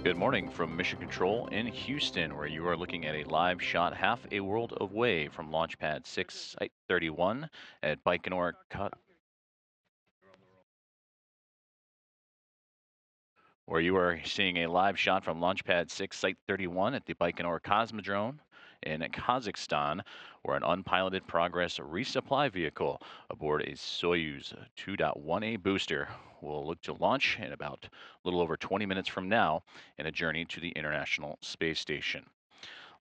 Good morning from Mission Control in Houston, where you are looking at a live shot half a world away from Launch Pad 6, Site 31 at Baikonur. Where you are seeing a live shot from Launch Pad 6, Site 31 at the Baikonur Cosmodrome in Kazakhstan, where an unpiloted Progress resupply vehicle aboard a Soyuz 2.1A booster will look to launch in about a little over 20 minutes from now in a journey to the International Space Station.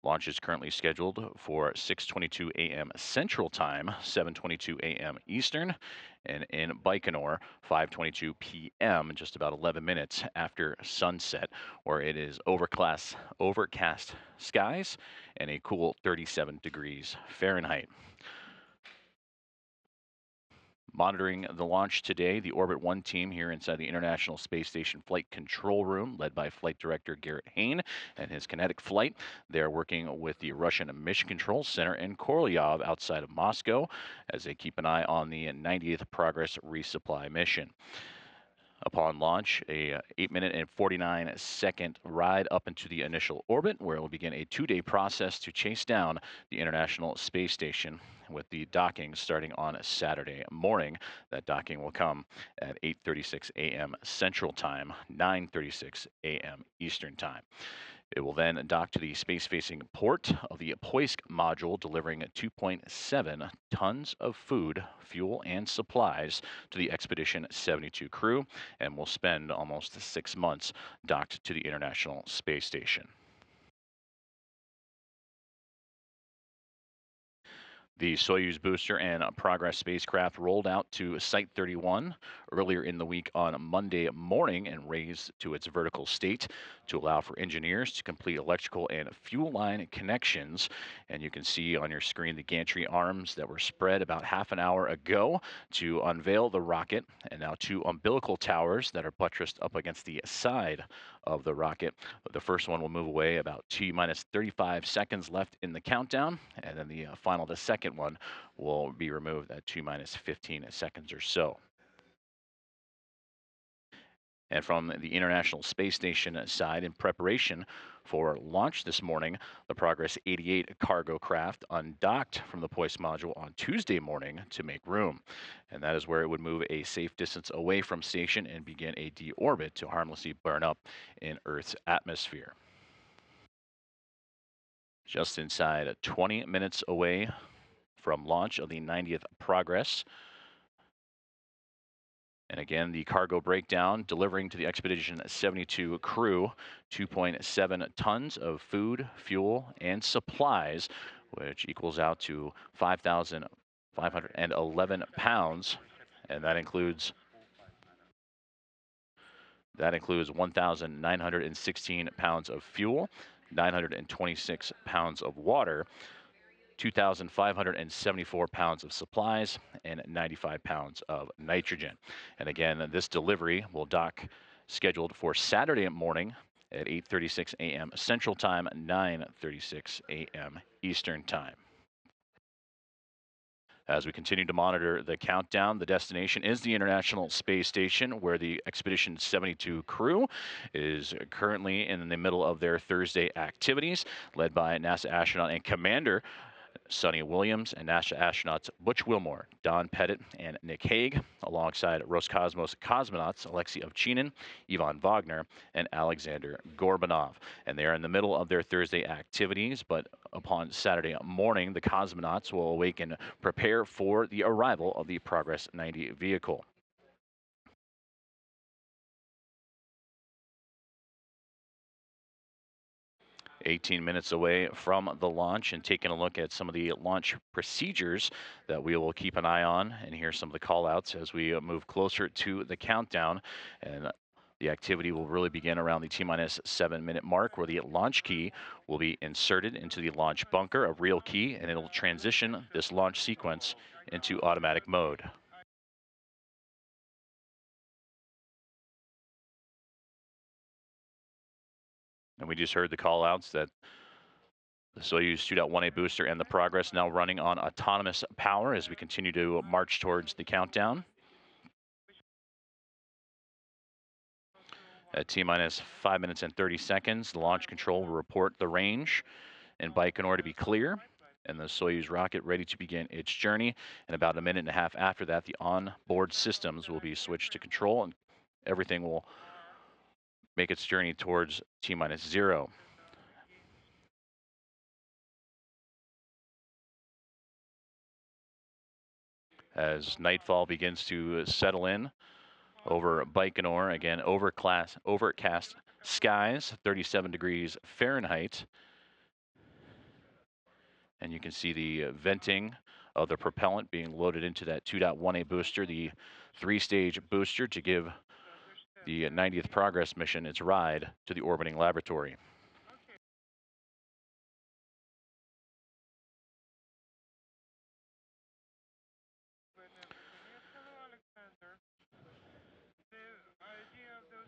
Launch is currently scheduled for 6:22 a.m. Central Time, 7:22 a.m. Eastern, and in Baikonur, 5:22 p.m., just about 11 minutes after sunset, where it is overcast skies and a cool 37 degrees Fahrenheit. Monitoring the launch today, the Orbit 1 team here inside the International Space Station Flight Control Room, led by Flight Director Garrett Hain and his kinetic flight. They're working with the Russian Mission Control Center in Korolyov outside of Moscow as they keep an eye on the 90th Progress resupply mission. Upon launch, a 8-minute and 49-second ride up into the initial orbit, where it will begin a 2-day process to chase down the International Space Station, with the docking starting on Saturday morning. That docking will come at 8:36 a.m. Central Time, 9:36 a.m. Eastern Time. It will then dock to the space-facing port of the Poisk module, delivering 2.7 tons of food, fuel, and supplies to the Expedition 72 crew, and will spend almost 6 months docked to the International Space Station. The Soyuz booster and Progress spacecraft rolled out to Site 31 earlier in the week on Monday morning and raised to its vertical state to allow for engineers to complete electrical and fuel line connections. And you can see on your screen the gantry arms that were spread about half an hour ago to unveil the rocket, and now 2 umbilical towers that are buttressed up against the side of the rocket. The first one will move away about T-minus 35 seconds left in the countdown, and then the second one will be removed at T-minus 15 seconds or so. And from the International Space Station side, in preparation for launch this morning, the Progress 88 cargo craft undocked from the Poisk module on Tuesday morning to make room. And that is where it would move a safe distance away from station and begin a deorbit to harmlessly burn up in Earth's atmosphere. Just inside 20 minutes away from launch of the 90th Progress. And again, the cargo breakdown, delivering to the Expedition 72 crew 2.7 tons of food, fuel, and supplies, which equals out to 5,511 pounds. And that includes 1,916 pounds of fuel, 926 pounds of water, 2,574 pounds of supplies, and 95 pounds of nitrogen. And again, this delivery will dock scheduled for Saturday morning at 8:36 a.m. Central Time, 9:36 a.m. Eastern Time. As we continue to monitor the countdown, the destination is the International Space Station, where the Expedition 72 crew is currently in the middle of their Thursday activities, led by NASA astronaut and commander Sonny Williams and NASA astronauts Butch Wilmore, Don Pettit, and Nick Hague, alongside Roscosmos cosmonauts Alexei Ovchinin, Ivan Wagner, and Alexander Gorbanov. And they are in the middle of their Thursday activities, but upon Saturday morning, the cosmonauts will awake and prepare for the arrival of the Progress 90 vehicle. "18 minutes away from the launch, and taking a look at some of the launch procedures that we will keep an eye on, and here's some of the call outs as we move closer to the countdown. And the activity will really begin around the T-minus 7-minute mark, where the launch key will be inserted into the launch bunker, a real key, and it'll transition this launch sequence into automatic mode. And we just heard the call outs that the Soyuz 2.1A booster and the Progress now running on autonomous power as we continue to march towards the countdown. At T-minus 5 minutes and 30 seconds, the launch control will report the range in Baikonur to be clear, and the Soyuz rocket ready to begin its journey. And about a minute and a half after that, the onboard systems will be switched to control, and everything will make its journey towards T-minus 0. As nightfall begins to settle in over Baikonur, again, overcast skies, 37 degrees Fahrenheit. And you can see the venting of the propellant being loaded into that 2.1A booster, the 3-stage booster to give the 90th Progress mission its ride to the orbiting laboratory.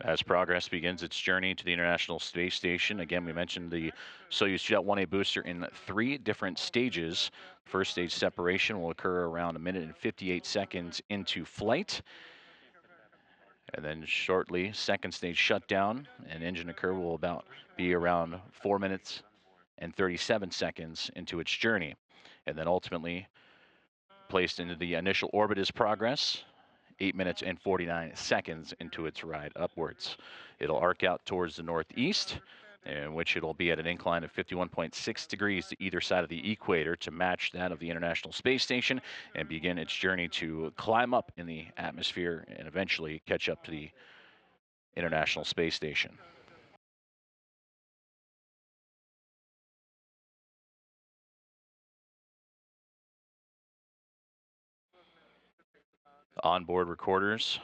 As Progress begins its journey to the International Space Station, again, we mentioned the Soyuz 2.1A booster in 3 different stages. First stage separation will occur around a minute and 58 seconds into flight. And then shortly, second stage shutdown and engine occur will be around 4 minutes and 37 seconds into its journey. And then ultimately placed into the initial orbit is Progress, 8 minutes and 49 seconds into its ride upwards. It'll arc out towards the northeast, in which it'll be at an incline of 51.6 degrees to either side of the equator to match that of the International Space Station, and begin its journey to climb up in the atmosphere and eventually catch up to the International Space Station. Onboard recorders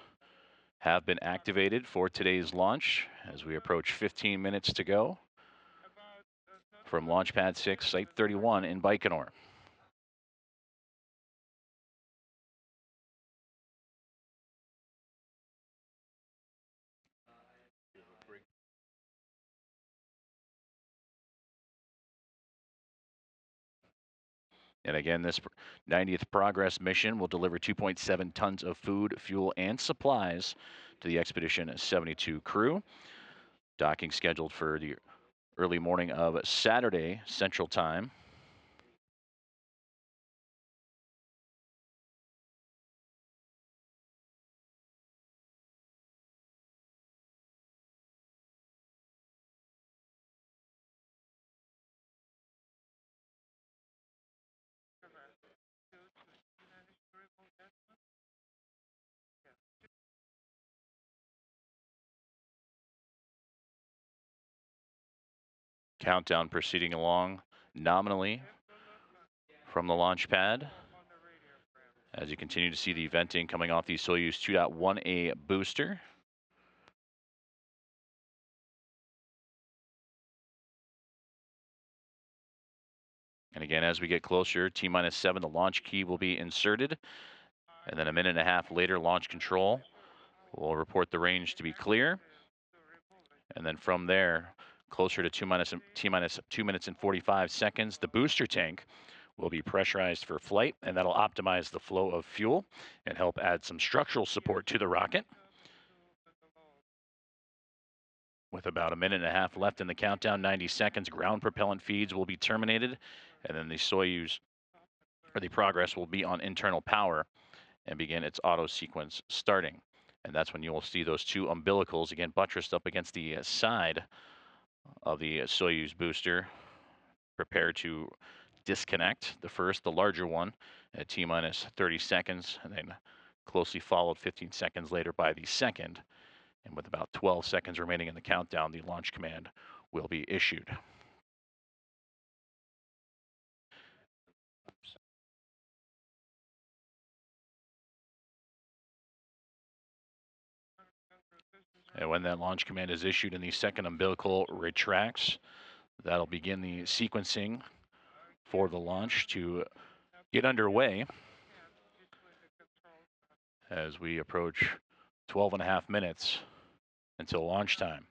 have been activated for today's launch as we approach 15 minutes to go from Launch Pad 6, Site 31 in Baikonur. And again, this 90th Progress mission will deliver 2.7 tons of food, fuel, and supplies to the Expedition 72 crew. Docking scheduled for the early morning of Saturday Central Time. Countdown proceeding along nominally from the launch pad, as you continue to see the venting coming off the Soyuz 2.1A booster. And again, as we get closer, T-minus 7, the launch key will be inserted. And then a minute and a half later, launch control will report the range to be clear. And then from there, closer to T-minus 2 minutes and 45 seconds, the booster tank will be pressurized for flight, and that'll optimize the flow of fuel and help add some structural support to the rocket. With about a minute and a half left in the countdown, 90 seconds, ground propellant feeds will be terminated, and then the Soyuz, or the Progress, will be on internal power and begin its auto sequence starting. And that's when you will see those 2 umbilicals, again, buttressed up against the side of the Soyuz booster, prepare to disconnect. The first, the larger one, at T-minus 30 seconds, and then closely followed 15 seconds later by the second. And with about 12 seconds remaining in the countdown, the launch command will be issued. And when that launch command is issued and the second umbilical retracts, that'll begin the sequencing for the launch to get underway as we approach 12 and a half minutes until launch time.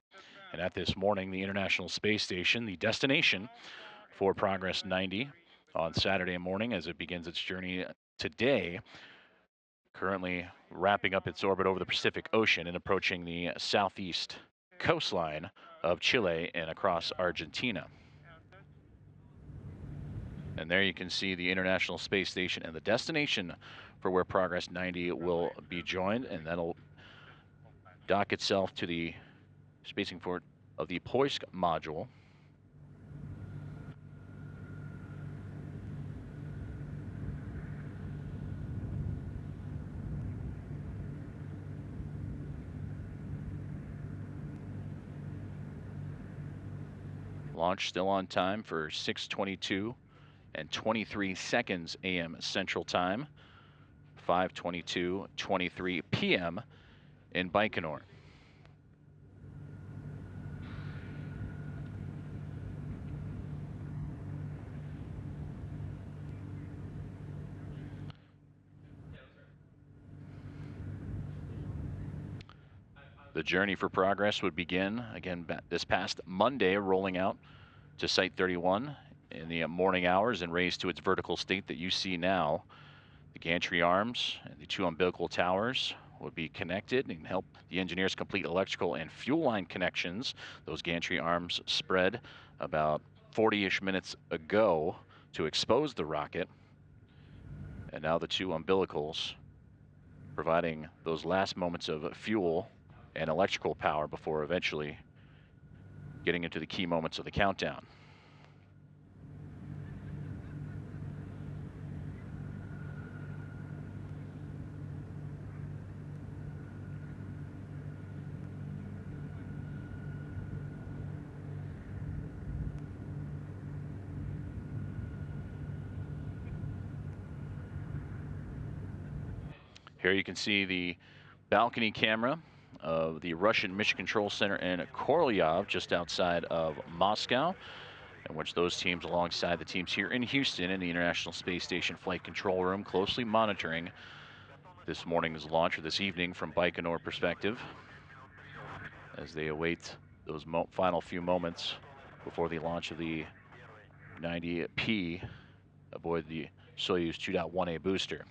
And at this morning, the International Space Station, the destination for Progress 90 on Saturday morning as it begins its journey today, currently wrapping up its orbit over the Pacific Ocean and approaching the southeast coastline of Chile and across Argentina. And there you can see the International Space Station and the destination for where Progress 90 will be joined, and that'll dock itself to the spacing port of the Poisk module. Launch still on time for 6:22 and 23 seconds a.m. Central Time, 5:22:23 p.m. in Baikonur. The journey for Progress would begin again this past Monday, rolling out to Site 31 in the morning hours and raised to its vertical state that you see now. The gantry arms and the two umbilical towers would be connected and help the engineers complete electrical and fuel line connections. Those gantry arms spread about 40-ish minutes ago to expose the rocket. And now the two umbilicals providing those last moments of fuel and electrical power before eventually getting into the key moments of the countdown. Here you can see the balcony camera of the Russian Mission Control Center in Korolyov, just outside of Moscow, in which those teams, alongside the teams here in Houston in the International Space Station Flight Control Room, closely monitoring this morning's launch, or this evening from Baikonur perspective, as they await those final few moments before the launch of the 90P aboard the Soyuz 2.1A booster.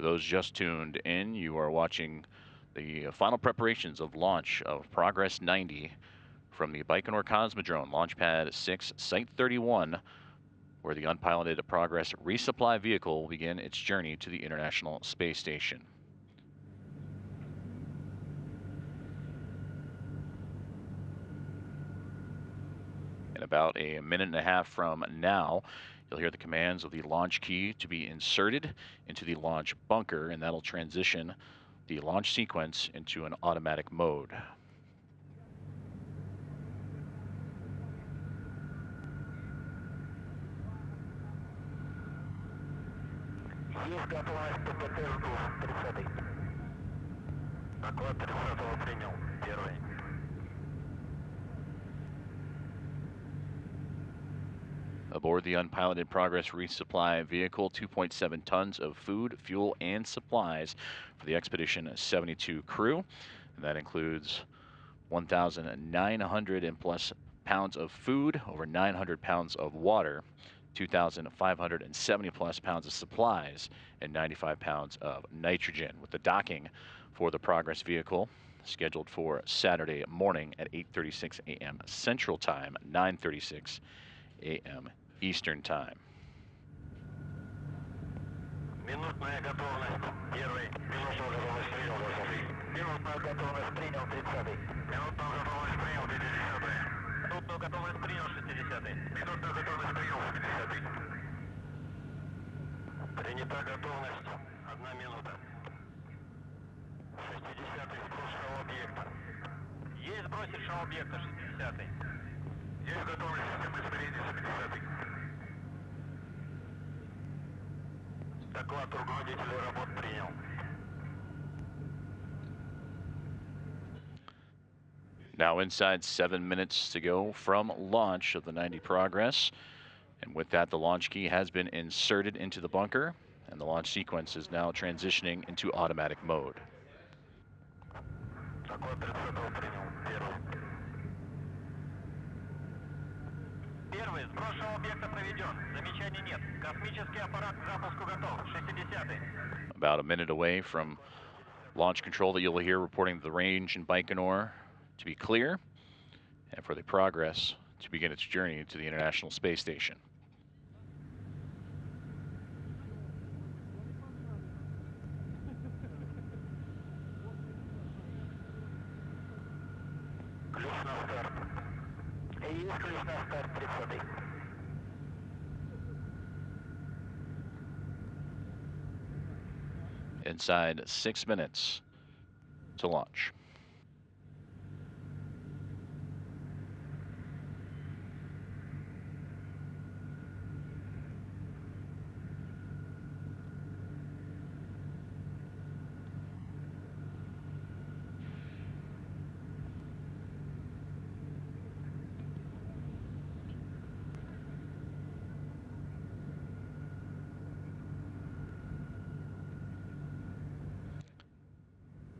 For those just tuned in, you are watching the final preparations of launch of Progress 90 from the Baikonur Cosmodrome, Launch Pad 6, Site 31, where the unpiloted Progress resupply vehicle will begin its journey to the International Space Station. In about a minute and a half from now, you'll hear the commands of the launch key to be inserted into the launch bunker, and that'll transition the launch sequence into an automatic mode. Aboard the unpiloted Progress resupply vehicle, 2.7 tons of food, fuel, and supplies for the Expedition 72 crew. And that includes 1,900 and plus pounds of food, over 900 pounds of water, 2,570 plus pounds of supplies, and 95 pounds of nitrogen, with the docking for the Progress vehicle scheduled for Saturday morning at 8:36 a.m. Central Time, 9:36 a.m. Eastern Time. Минутная готовность. Первый. Минутная готовность принял 8. Минутная готовность принял 30. Минутная готовность принял 50. Минутную готовность принял 60-й. Минутную готовность принял 60-й. Принята готовность. 1 минута. 60-й сброс шау-объекта. Есть сбросить шау-объекта 60-й. Есть готовность системы измерения 70-й. Доклад руководителя работ принял. Now inside 7 minutes to go from launch of the 90 Progress. And with that, the launch key has been inserted into the bunker, and the launch sequence is now transitioning into automatic mode. Доклад 30-го принял. Первый. Первый. Сброс шау-объекта проведен. Замечаний нет. Космический аппарат к запуску готов. 60-й. About a minute away from launch control that you'll hear reporting the range in Baikonur to be clear, and for the Progress to begin its journey to the International Space Station. Ключ на старт. Есть ключ на старт 30-й. Inside 6 minutes to launch.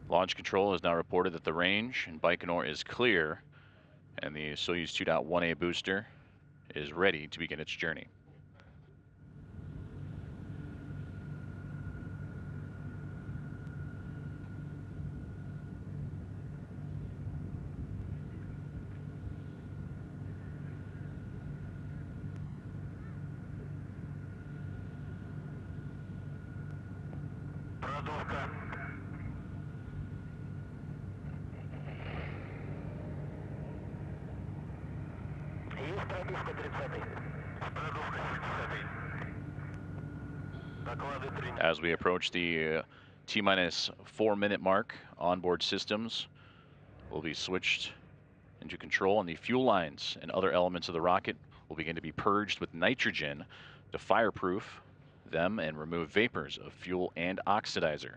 Launch control has now reported that the range in Baikonur is clear, and the Soyuz 2.1A booster is ready to begin its journey. Продувка. Есть продувка 30-й. Продувка 60-й. Доклады приняты. As we approach the T-minus 4-minute mark, onboard systems will be switched into control, and the fuel lines and other elements of the rocket will begin to be purged with nitrogen to fireproof them and remove vapors of fuel and oxidizer.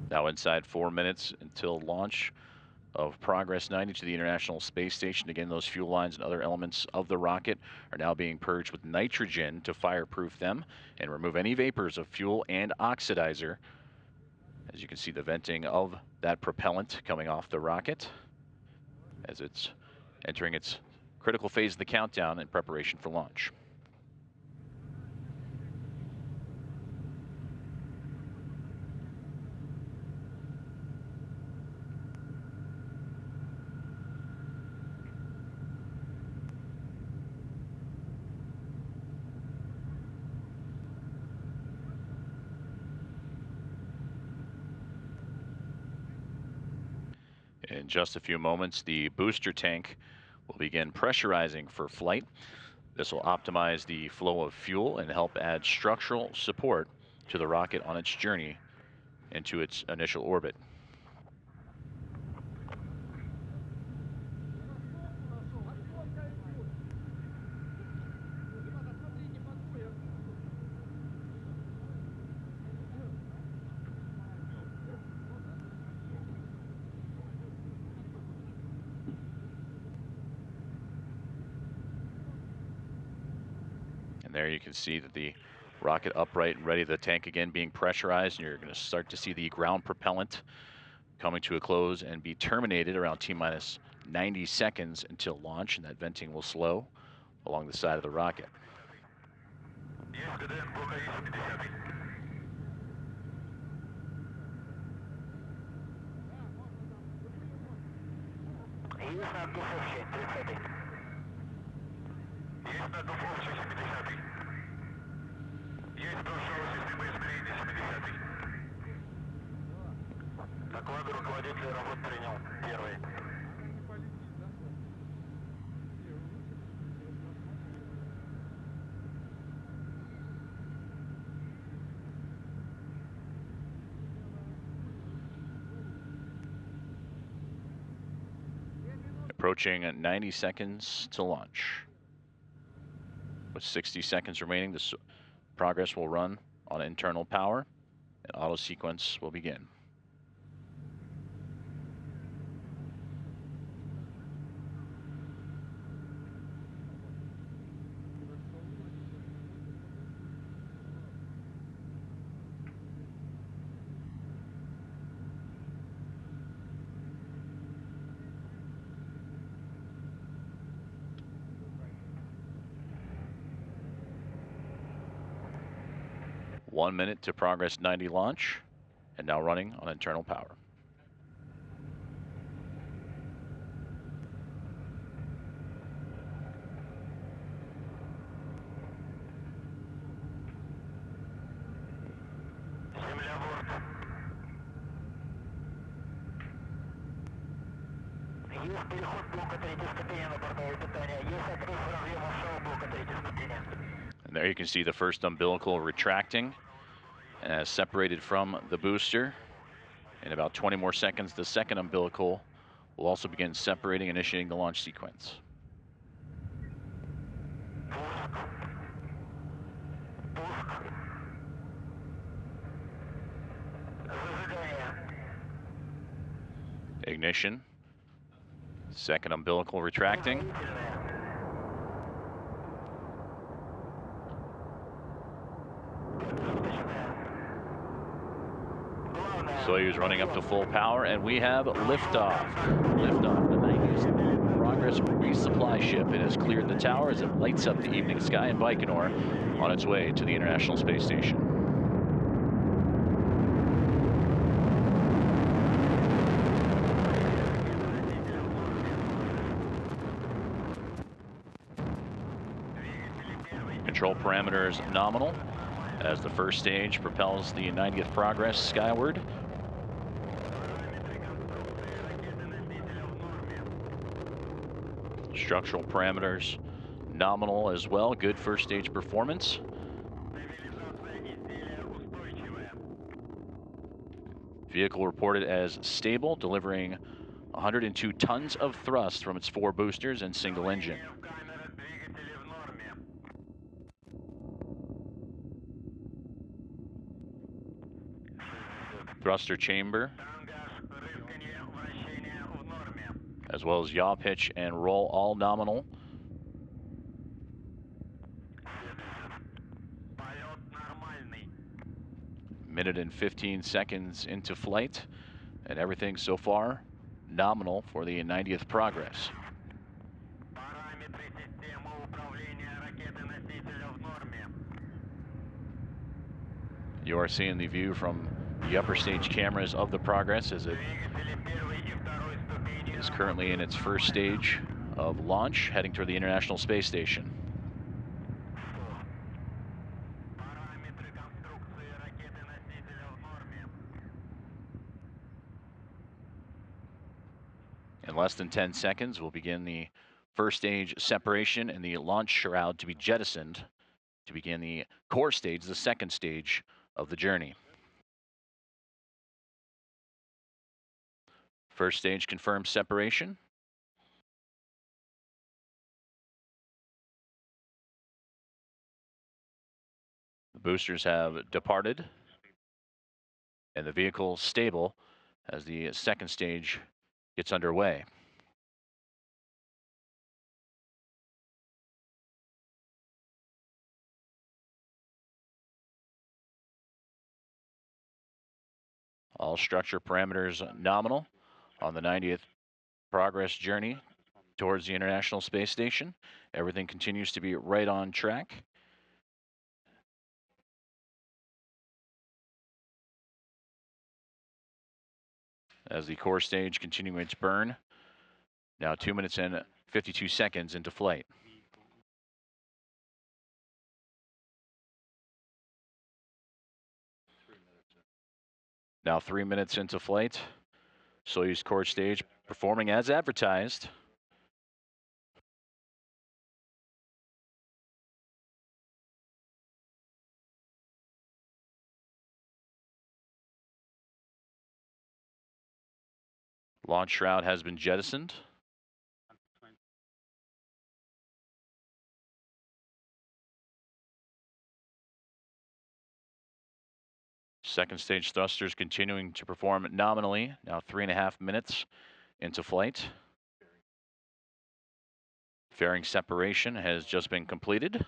Now inside 4 minutes until launch of Progress 90 to the International Space Station. Again, those fuel lines and other elements of the rocket are now being purged with nitrogen to fireproof them and remove any vapors of fuel and oxidizer. As you can see, the venting of that propellant coming off the rocket as it's entering its critical phase of the countdown in preparation for launch. In just a few moments, the booster tank will begin pressurizing for flight. This will optimize the flow of fuel and help add structural support to the rocket on its journey into its initial orbit. And there you can see that the rocket upright and ready, the tank again being pressurized, and you're going to start to see the ground propellant coming to a close and be terminated around T-minus 90 seconds until launch, and that venting will slow along the side of the rocket. Есть ГДН блока И-70. Есть на духовке 30. Есть на духовке 70. Есть бросовая система измерений 70. Доклады руководителя работ принял. Первый. Approaching 90 seconds to launch. With 60 seconds remaining, the Progress will run on internal power, and auto sequence will begin. One minute to Progress 90 launch, and now running on internal power. Земля борт. Есть переход блока третьей ступени на бортовое питание. Есть отрыв разъема шоу блока третьей ступени. And there you can see the first umbilical retracting, separated from the booster. In about 20 more seconds, the second umbilical will also begin separating, initiating the launch sequence. Ignition. Second umbilical retracting. Soyuz running up to full power, and we have liftoff. Liftoff, the 90th Progress resupply ship. It has cleared the tower as it lights up the evening sky in Baikonur on its way to the International Space Station. Control parameters nominal as the first stage propels the 90th Progress skyward. Structural parameters nominal as well. Good first stage performance. Vehicle reported as stable, delivering 102 tons of thrust from its 4 boosters and single engine. Thruster chamber, as well as yaw pitch and roll, all nominal. Minute and 15 seconds into flight, and everything so far nominal for the 90th Progress. You are seeing the view from the upper stage cameras of the Progress as it is currently in its first stage of launch, heading toward the International Space Station. In less than 10 seconds, we'll begin the first stage separation and the launch shroud to be jettisoned to begin the core stage, the second stage of the journey. First stage confirmed separation. The boosters have departed, and the vehicle stable as the second stage gets underway. All structure parameters nominal on the 90th Progress journey towards the International Space Station. Everything continues to be right on track. As the core stage continuing its burn. Now 2 minutes and 52 seconds into flight. Now 3 minutes into flight. Soyuz core stage performing as advertised. Launch shroud has been jettisoned. Second stage thrusters continuing to perform nominally. Now 3.5 minutes into flight. Fairing separation has just been completed.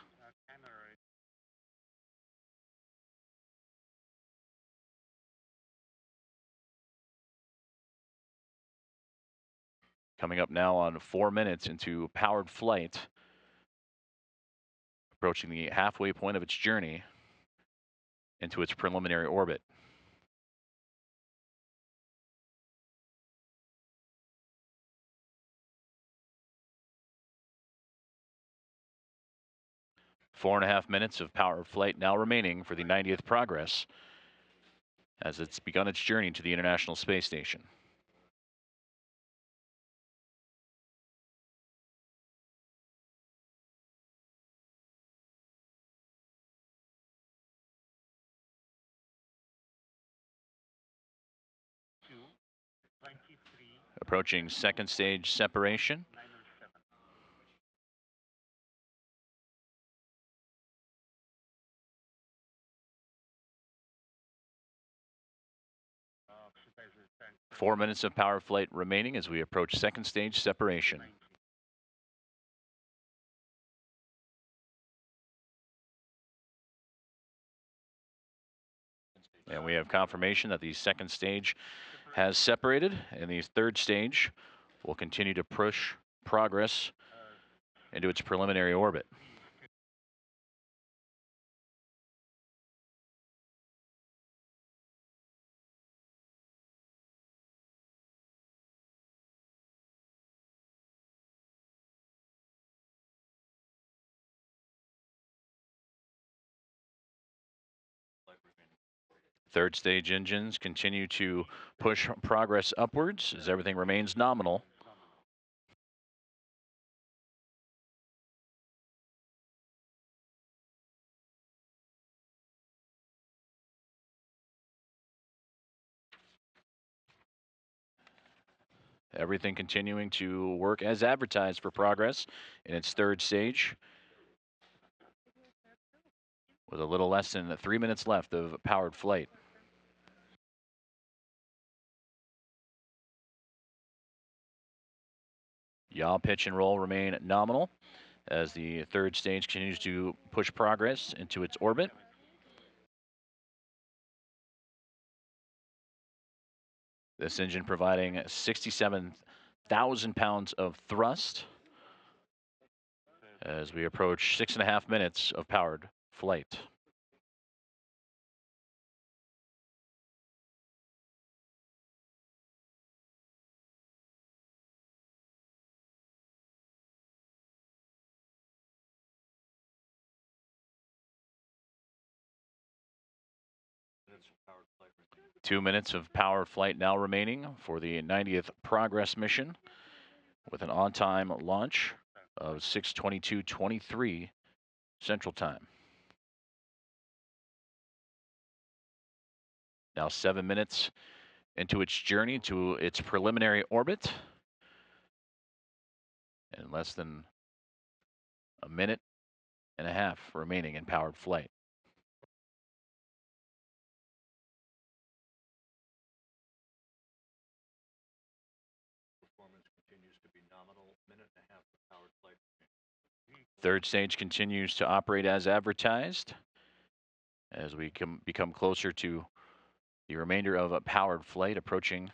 Coming up now on 4 minutes into powered flight. Approaching the halfway point of its journey into its preliminary orbit. Four and a half minutes of powered flight now remaining for the 90th Progress as it's begun its journey to the International Space Station. Approaching second stage separation. Four minutes of power flight remaining as we approach second stage separation. And we have confirmation that the second stage has separated, and the third stage will continue to push Progress into its preliminary orbit. Third stage engines continue to push Progress upwards as everything remains nominal. Everything continuing to work as advertised for Progress in its third stage. With a little less than 3 minutes left of powered flight. Yaw, pitch, and roll remain nominal as the third stage continues to push Progress into its orbit. This engine providing 67,000 pounds of thrust as we approach 6.5 minutes of powered flight. Two minutes of powered flight now remaining for the 90th Progress mission with an on-time launch of 6:22:23 Central Time. Now 7 minutes into its journey to its preliminary orbit and less than a minute and a half remaining in powered flight. Third stage continues to operate as advertised as we become closer to the remainder of a powered flight, approaching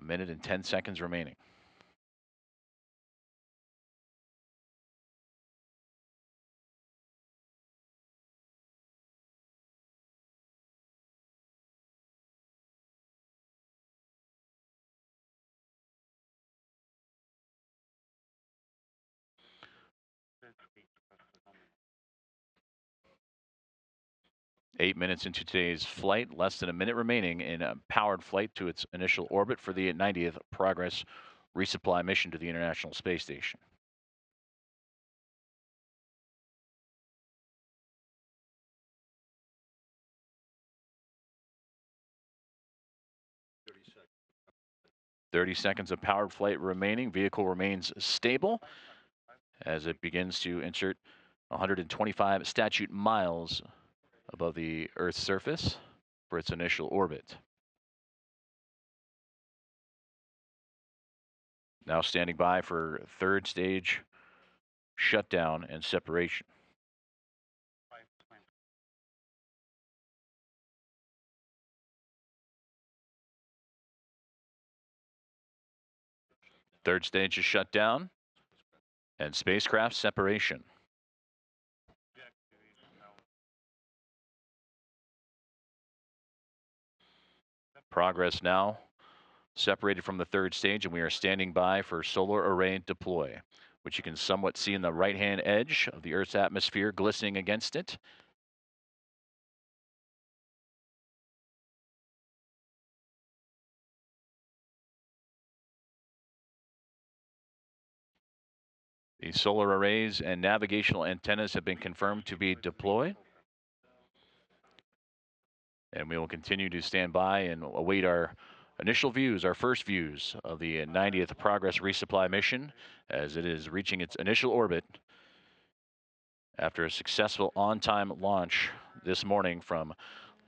1 minute and 10 seconds remaining. Eight minutes into today's flight, less than a minute remaining in a powered flight to its initial orbit for the 90th Progress resupply mission to the International Space Station. seconds. 30 seconds of powered flight remaining. Vehicle remains stable as it begins to insert 125 statute miles above the Earth's surface for its initial orbit. Now standing by for third stage shutdown and separation. Third stage is shut down and spacecraft separation. Progress now separated from the third stage, and we are standing by for solar array deploy, which you can somewhat see in the right-hand edge of the Earth's atmosphere glistening against it. The solar arrays and navigational antennas have been confirmed to be deployed. And we will continue to stand by and await our initial views, our first views of the 90th Progress resupply mission as it is reaching its initial orbit after a successful on-time launch this morning from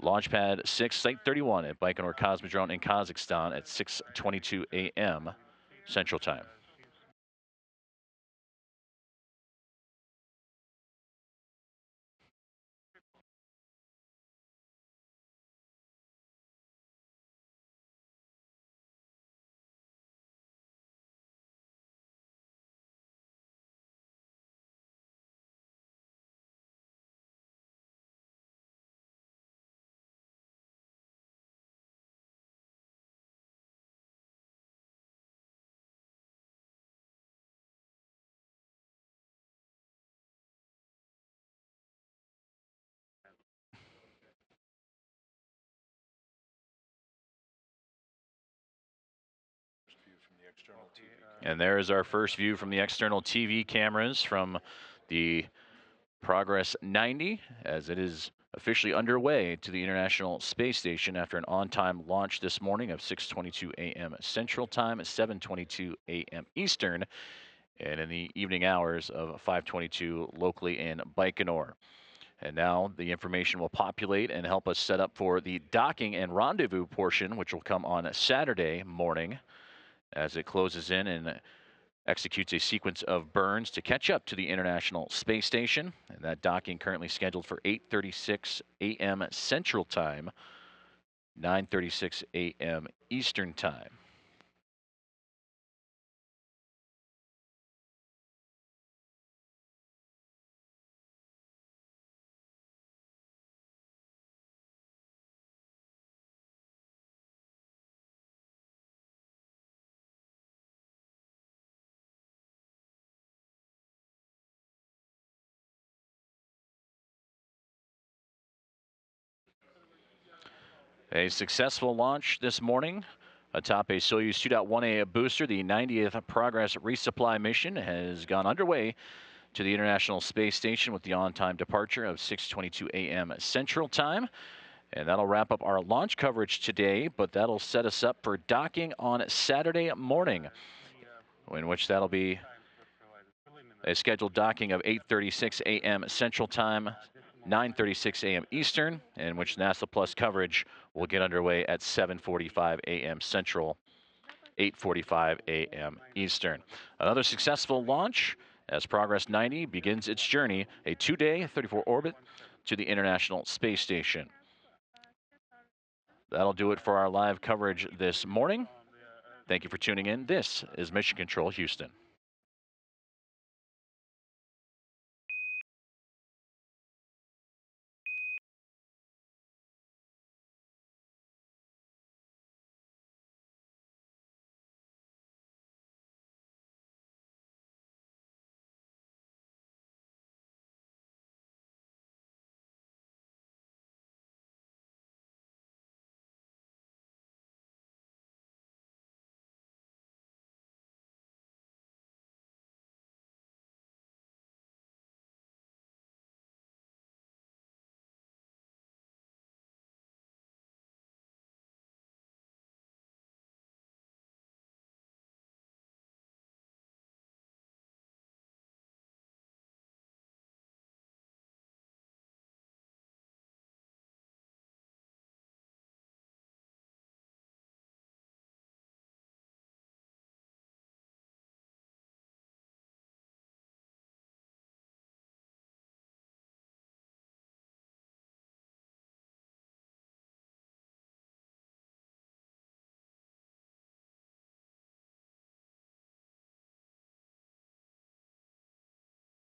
Launch Pad 6, Site 31 at Baikonur Cosmodrome in Kazakhstan at 6:22 a.m. Central Time. And there is our first view from the external TV cameras from the Progress 90 as it is officially underway to the International Space Station after an on-time launch this morning of 6:22 a.m. Central Time, 7:22 a.m. Eastern, and in the evening hours of 5:22 locally in Baikonur. And now the information will populate and help us set up for the docking and rendezvous portion, which will come on Saturday morning as it closes in and executes a sequence of burns to catch up to the International Space Station. And that docking currently scheduled for 8:36 a.m. Central Time, 9:36 a.m. Eastern Time. A successful launch this morning atop a Soyuz 2.1A booster. The 90th Progress resupply mission has gone underway to the International Space Station with the on-time departure of 6:22 a.m. Central Time. And that'll wrap up our launch coverage today, but that'll set us up for docking on Saturday morning, in which that'll be a scheduled docking of 8:36 a.m. Central Time, 9:36 a.m. Eastern, in which NASA Plus coverage will get underway at 7:45 a.m. Central, 8:45 a.m. Eastern. Another successful launch as Progress 90 begins its journey, a 2-day, 34 orbit to the International Space Station. That'll do it for our live coverage this morning. Thank you for tuning in. This is Mission Control Houston.